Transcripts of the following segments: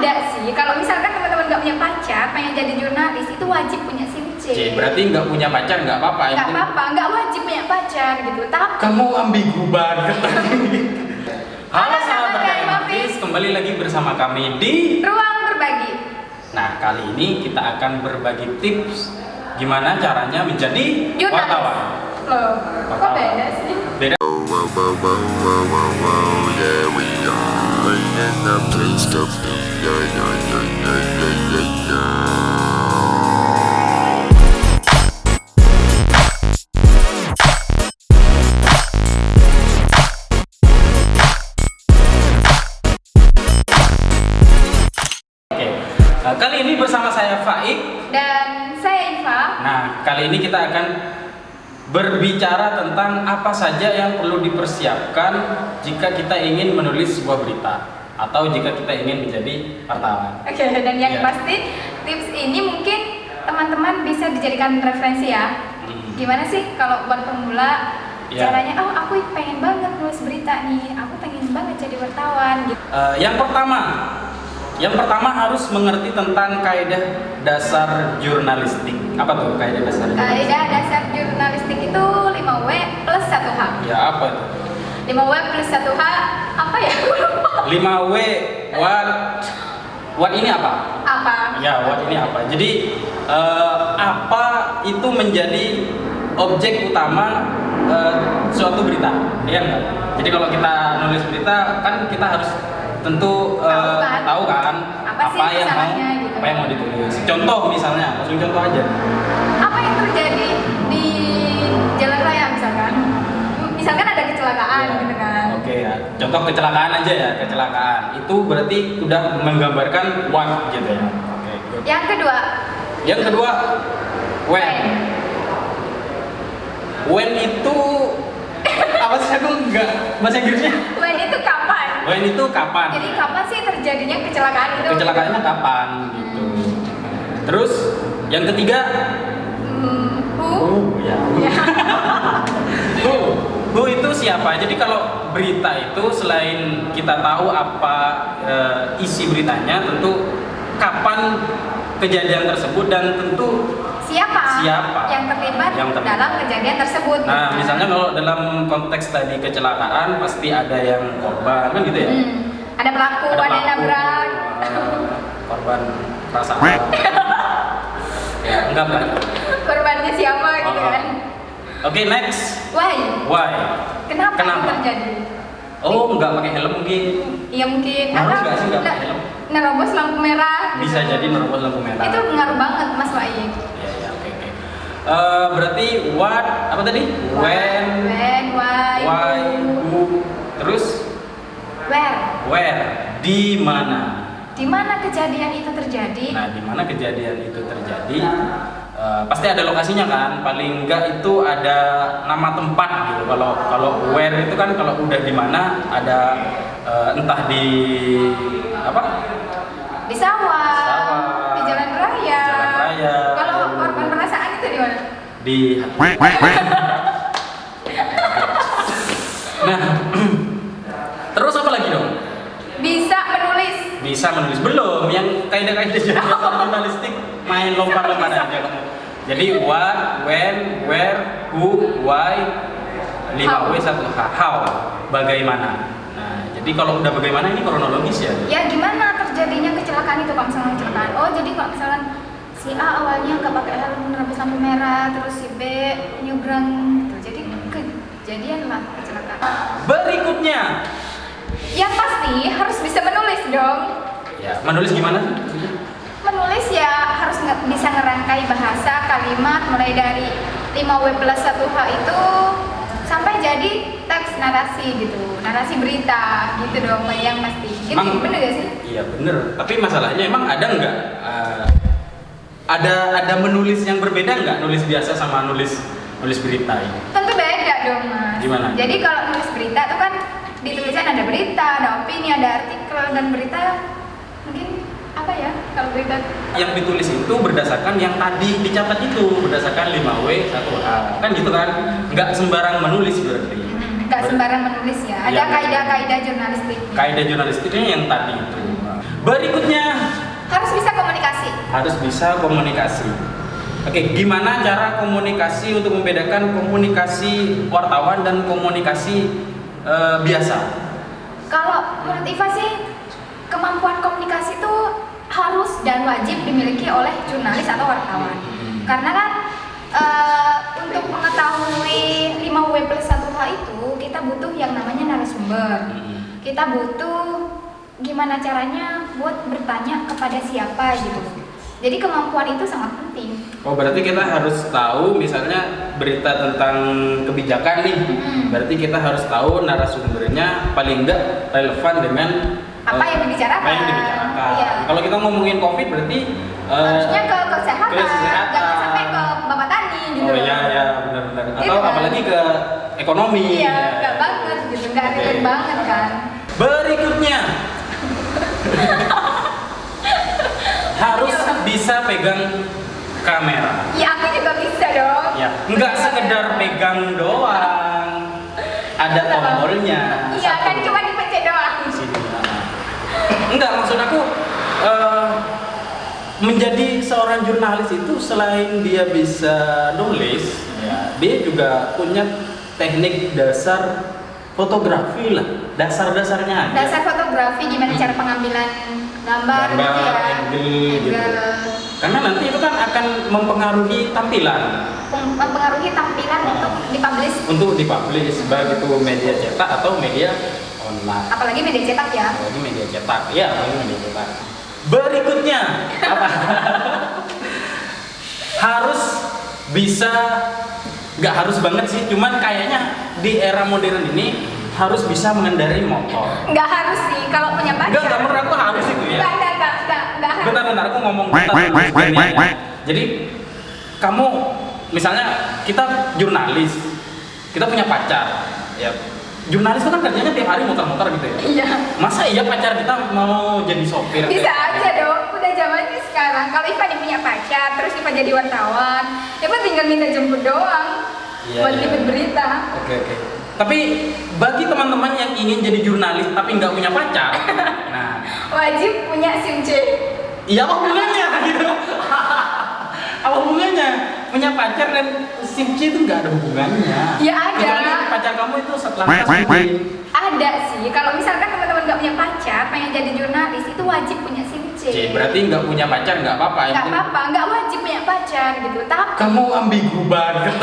ada sih. Kalau misalkan teman-teman nggak punya pacar, pengen jadi jurnalis, itu wajib punya SIM C. Berarti nggak punya pacar nggak apa-apa ya? Nggak apa-apa, nggak wajib punya pacar gitu. Tapi Kamu ambigu banget. Halo sahabat sahabat KM Hafiz, kembali lagi bersama kami di ruang berbagi. Nah, kali ini kita akan berbagi tips gimana caranya menjadi Jurnalis. wartawan. Loh, kok beda sih? Beda. Yeah, we are in the place to be. Kali ini bersama saya Faik. Dan saya Iva. Nah, kali ini kita akan berbicara tentang apa saja yang perlu dipersiapkan jika kita ingin menulis sebuah berita atau jika kita ingin menjadi wartawan. Oke, dan yang Ya. pasti tips ini mungkin teman-teman bisa dijadikan referensi ya. Gimana sih kalau buat pemula Ya. caranya? Oh, aku pengen banget nulis berita nih. Aku pengen banget jadi wartawan. Gitu. Yang pertama harus mengerti tentang kaidah dasar jurnalistik. Apa tuh kaidah dasar jurnalistik? Kaidah dasar jurnalistik itu 5W plus 1H. Ya, apa itu? 5W plus 1H apa ya? 5W what ini apa? Apa? Ya, what ini apa? Jadi apa itu menjadi objek utama suatu berita, ya enggak? Jadi kalau kita nulis berita kan kita harus tentu tahu kan Apa sih masalahnya gitu. apa yang mau ditulis. Contoh misalnya, langsung contoh aja. Apa yang terjadi di jalan raya misalkan? Misalkan ada kecelakaan Ya, gitu kan. Oke ya. Contoh kecelakaan aja ya, kecelakaan. Itu berarti udah menggambarkan what gitu ya. Oke, good. Yang kedua, When. When itu apa sih, aku enggak bahasa Inggrisnya? when itu kapan? When itu kapan? Jadi kapan sih terjadinya kecelakaan itu? Kecelakaannya kapan gitu. Terus yang ketiga, Who? ya. Ya. Who itu siapa? Jadi kalau berita itu selain kita tahu apa isi beritanya, tentu kapan kejadian tersebut dan tentu Siapa yang terlibat Yang terlibat. dalam kejadian tersebut? nah, gitu. misalnya kalau dalam konteks tadi kecelakaan pasti ada yang korban kan gitu ya. Ada pelaku, ada yang nabrak. Korban perasaan. Ya, enggak lah. Korbannya siapa gitu kan? Oke, next. Why? Kenapa itu Kenapa? terjadi? Oh, enggak pakai helm mungkin. Iya mungkin. Harus Atau nggak sih nggak pakai helm? nerobos lampu merah. Bisa jadi nerobos lampu merah. Itu ngaruh banget Mas Wai. Ya, oke. Berarti what apa tadi? When, why, who, terus where. di mana? Di mana kejadian itu terjadi? Nah, di mana kejadian itu terjadi? Pasti ada lokasinya kan, paling enggak itu ada nama tempat gitu. Kalau where itu kan kalau udah di mana ada entah di apa? Di sawah, di jalan raya. Jalan raya. Kalau korban perasaan itu di mana? Di Nah, terus apa lagi dong? Bisa menulis. Bisa menulis belum yang kaidah-kaidah jurnalistik main lompat-lompat aja kamu. Jadi what, when, where, who, why, 5W 1H, how, bagaimana. Nah, jadi kalau udah bagaimana ini kronologis ya. Ya gimana terjadinya kecelakaan itu kalau misalnya kecelakaan? Oh jadi kalau misalkan si A awalnya nggak pakai helm nerobos lampu merah, terus si B nyebrang gitu. Jadi kejadian lah kecelakaan. Berikutnya, Yang pasti harus bisa menulis dong. ya menulis gimana? Menulis ya harus bisa ngerangkai bahasa, kalimat mulai dari 5W plus 1H itu sampai jadi teks narasi gitu, narasi berita gitu dong yang pasti. Gitu, bener gak sih? Iya bener. Tapi masalahnya emang ada nggak? Ada menulis yang berbeda nggak? Nulis biasa sama nulis berita ini? Tentu beda dong Mas. Gimana? Jadi kalau nulis berita itu kan di tulisan ada berita, ada opini, ada artikel, dan berita mungkin apa ya kalau berita? Yang ditulis itu berdasarkan yang tadi dicatat itu, berdasarkan 5W 1H. Kan gitu kan? Nggak sembarang menulis berarti. Nggak sembarang menulis ya. Ada Iya, kaidah-kaidah jurnalistik. Kaidah jurnalistiknya yang tadi itu. Berikutnya harus bisa komunikasi. Oke, gimana cara komunikasi untuk membedakan komunikasi wartawan dan komunikasi biasa? Kalau menurut Iva sih, kemampuan komunikasi itu harus dan wajib dimiliki oleh jurnalis atau wartawan. Karena kan untuk mengetahui 5W+1H itu kita butuh yang namanya narasumber. Kita butuh gimana caranya buat bertanya kepada siapa gitu. Jadi kemampuan itu sangat penting. Oh, berarti kita harus tahu misalnya berita tentang kebijakan nih. Berarti kita harus tahu narasumbernya paling enggak relevan dengan Apa yang dibicarakan. Apa yang dibicarakan. Iya. Kalau kita ngomongin Covid berarti Harusnya ke kesehatan, kesehatan. jangan sampai ke Bapak Tani gitu. Oh iya ya, benar-benar. Atau Gitu kan? apalagi ke ekonomi. Iya, nggak banget gitu, nggak Oke. relate banget kan. Berikutnya harus bisa pegang kamera. Ya aku juga bisa dong. Ya, enggak sekedar pegang doang. Ada tombolnya. Iya kan satu. cuma dipencet doang. Sini, enggak, maksud aku menjadi seorang jurnalis itu selain dia bisa nulis, ya, dia juga punya teknik dasar fotografi lah, dasar-dasarnya aja. Dasar fotografi gimana cara pengambilan gambar gitu ya. angle gitu. Angle. Karena nanti itu kan akan mempengaruhi tampilan Mempengaruhi tampilan untuk dipublish. baik itu media cetak atau media online. Apalagi media cetak ya. Apalagi media cetak, ya, apalagi media cetak. Berikutnya apa? Harus bisa, nggak harus banget sih, cuman kayaknya di era modern ini harus bisa mengendarai motor. Nggak harus sih kalau punya pacar. Enggak, menurut aku harus itu ya. Nggak harus. Bentar, aku ngomong ya. Jadi kamu misalnya kita jurnalis, kita punya pacar, ya. Jurnalis itu kan kerjanya tiap hari muter-muter gitu ya. Iya. Masa iya pacar kita mau jadi sopir? Bisa aja dong, udah zamannya sekarang. Kalau Iva punya pacar, terus Iva jadi wartawan, Iva tinggal minta jemput doang Iya, buat iya. liput berita. Oke. Tapi bagi teman-teman yang ingin jadi jurnalis tapi nggak punya pacar, nah, Wajib punya SIM C. iya apa hubungannya gitu? Apa hubungannya? Punya pacar dan SIM C itu nggak ada hubungannya. Ya ada. Kecuali pacar kamu itu setelah Ada sih, kalau misalkan teman-teman nggak punya pacar, pengen jadi jurnalis, itu wajib punya SIM C. Berarti nggak punya pacar nggak apa-apa. Nggak apa-apa, nggak wajib punya pacar gitu. Tapi Kamu ambigu banget.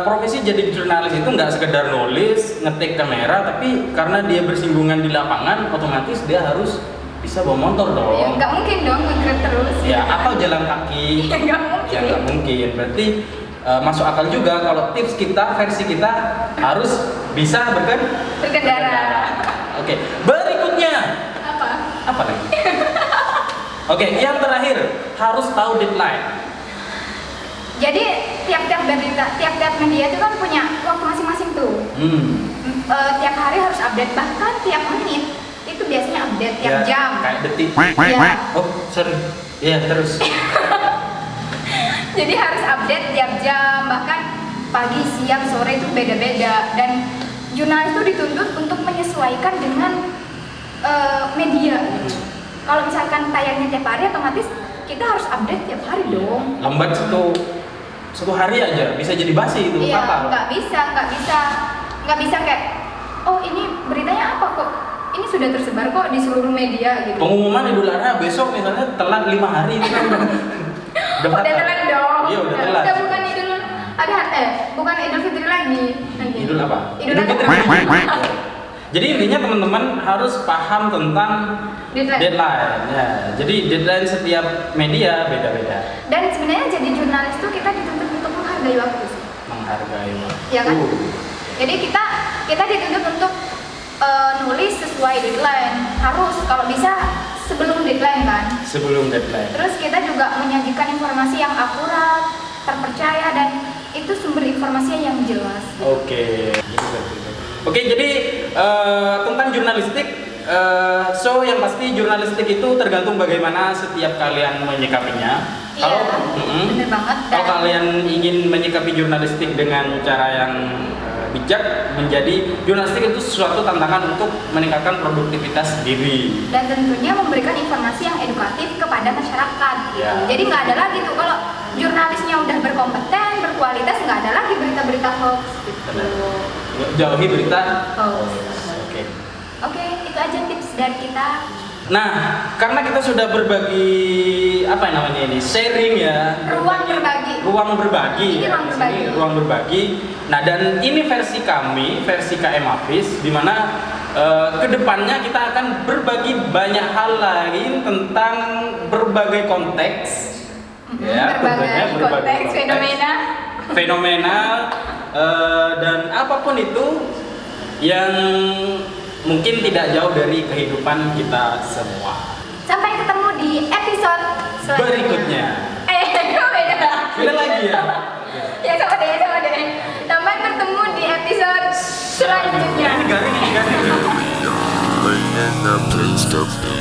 Profesi jadi jurnalis itu nggak sekedar nulis, ngetik kamera, tapi karena dia bersinggungan di lapangan, otomatis dia harus bisa bawa motor ya, dong. nggak mungkin dong nge-grab terus. Ya, atau jalan kaki. Ya, nggak mungkin. Ya nggak mungkin. Berarti masuk akal juga kalau tips kita, versi kita harus bisa Berkendara. Oke, berikutnya Apa? apa lagi? Oke, yang terakhir harus tahu deadline. Jadi tiap-tiap media itu kan punya waktu masing-masing tuh. Tiap hari harus update, bahkan tiap menit itu biasanya update tiap Ya, jam. kayak detik. Ya. Oh, sorry. Iya, terus. Jadi harus update tiap jam, bahkan pagi, siang, sore itu beda-beda. Dan jurnalis itu dituntut untuk menyesuaikan dengan media. Kalau misalkan tayangnya tiap hari, otomatis kita harus update tiap hari dong. Lambat satu hari aja bisa jadi basi itu. Iya, Apa? nggak bisa kayak, oh ini beritanya apa kok? Ini sudah tersebar kok di seluruh media gitu. Pengumuman Idul Adha besok misalnya telat 5 hari itu kan. Udah telat dong. Iya, udah telat. Udah bukan Idul Adha, bukan Idul Fitri lagi. Nanti. Idul apa? Idul Adha. Fitri. Jadi intinya teman-teman harus paham tentang deadline. Ya, jadi deadline setiap media beda-beda. Dan sebenarnya jadi jurnalis tuh kita dituntut untuk menghargai waktu sih. Menghargai waktu. Iya kan? Jadi kita dituntut untuk nulis sesuai deadline. Harus kalau bisa sebelum deadline kan. Sebelum deadline. Terus kita juga menyajikan informasi yang akurat, terpercaya, dan itu sumber informasi yang jelas. Oke. Oke, jadi tentang jurnalistik, so yang pasti jurnalistik itu tergantung bagaimana setiap kalian menyikapinya. Iya, bener banget. Kalau kalian ingin menyikapi jurnalistik dengan cara yang bijak menjadi jurnalistik itu suatu tantangan untuk meningkatkan produktivitas diri. Dan tentunya memberikan informasi yang edukatif kepada masyarakat gitu. Ya. Jadi nggak ada lagi tuh kalau jurnalisnya udah berkompeten, berkualitas, nggak ada lagi berita-berita hoax gitu. Benar. Jauhi berita Hoax. Oke. Oke, itu aja tips dari kita. Nah, karena kita sudah berbagi apa yang namanya ini sharing ya, Ruang berbagi. ruang berbagi, Ini ya, ruang di sini berbagi. ruang berbagi. Nah, dan ini versi kami, versi KM Hafiz, di mana kedepannya kita akan berbagi banyak hal lain tentang berbagai konteks, ya, tentunya Berbagai konteks, fenomena. Dan apapun itu yang mungkin tidak jauh dari kehidupan kita semua. Sampai ketemu di episode selanjutnya. Berikutnya. Beda. Beda lagi ya. Ya sama deh. Sampai bertemu di episode selanjutnya. Ini garing. in a place to be.